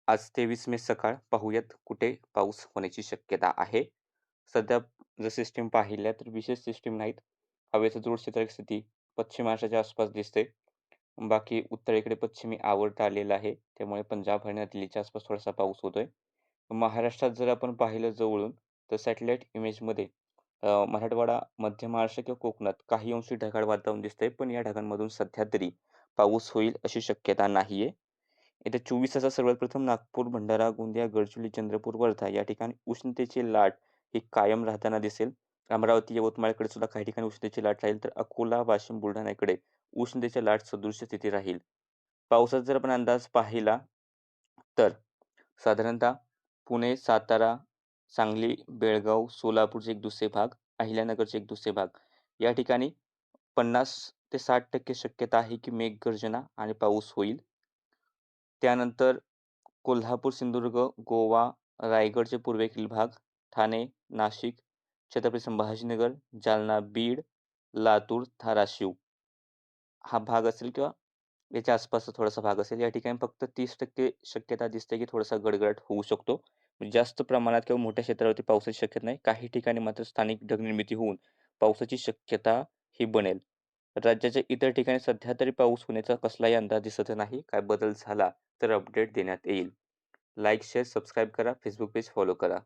आज 23 मे सकाळ पाहूयात कुठे पाऊस होण्याची शक्यता आहे. सध्या जर सिस्टीम पाहिल्या तर विशेष सिस्टीम नाहीत. हवेचं जोड क्षेत्राची स्थिती पश्चिम महाराष्ट्राच्या आसपास दिसते. बाकी उत्तरेकडे पश्चिमी आवर्त आलेलं आहे. त्यामुळे पंजाब, हरियाणा, दिल्लीच्या आसपास थोडासा पाऊस होतोय. महाराष्ट्रात जर आपण पाहिलं जवळून तर सॅटेलाईट इमेजमध्ये मराठवाडा, मध्य महाराष्ट्र किंवा कोकणात काही अंशी ढगाळ वातावरण दिसतंय. पण या ढगांमधून सध्या तरी पाऊस होईल अशी शक्यता नाहीये. येत्या 24 तासात सर्वात प्रथम नागपूर, भंडारा, गोंदिया, गडचिरोली, चंद्रपूर, वर्धा या ठिकाणी उष्णतेची लाट ही कायम राहताना दिसेल. अमरावती, यवतमाळकडे सुद्धा काही ठिकाणी उष्णतेची लाट राहील, तर अकोला, वाशिम, बुलढाणा इकडे उष्णतेच्या लाट सदृश्य स्थिती राहील. पावसाचा जर आपण अंदाज पाहिला तर साधारणतः पुणे, सातारा, सांगली, बेळगाव, सोलापूरचे एक दुसरे भाग, अहिल्यानगरचे एक दुसरे भाग या ठिकाणी 50 ते 60% शक्यता आहे, की मेघगर्जना आणि पाऊस होईल. त्यानंतर कोल्हापूर, सिंधुदुर्ग, गोवा, रायगडचे पूर्वेकडील भाग, ठाणे, नाशिक, छत्रपती संभाजीनगर, जालना, बीड, लातूर, धाराशिव हा भाग असेल किंवा याच्या आसपासचा थोडासा भाग असेल. या ठिकाणी फक्त 30% शक्यता दिसते, की थोडासा गडगडाट होऊ शकतो. म्हणजे जास्त प्रमाणात किंवा मोठ्या क्षेत्रावरती पावसाची शक्यता नाही. काही ठिकाणी मात्र स्थानिक ढगनिर्मिती होऊन पावसाची शक्यता ही बनेल. राज्याच्या इतर ठिकाणी सध्या तरी पाऊस होण्याचा कसलाही अंदाज दिसत नाही. काय बदल झाला तर अपडेट देण्यात येईल. लाईक, शेअर, सबस्क्राईब करा. Facebook पेज फॉलो करा.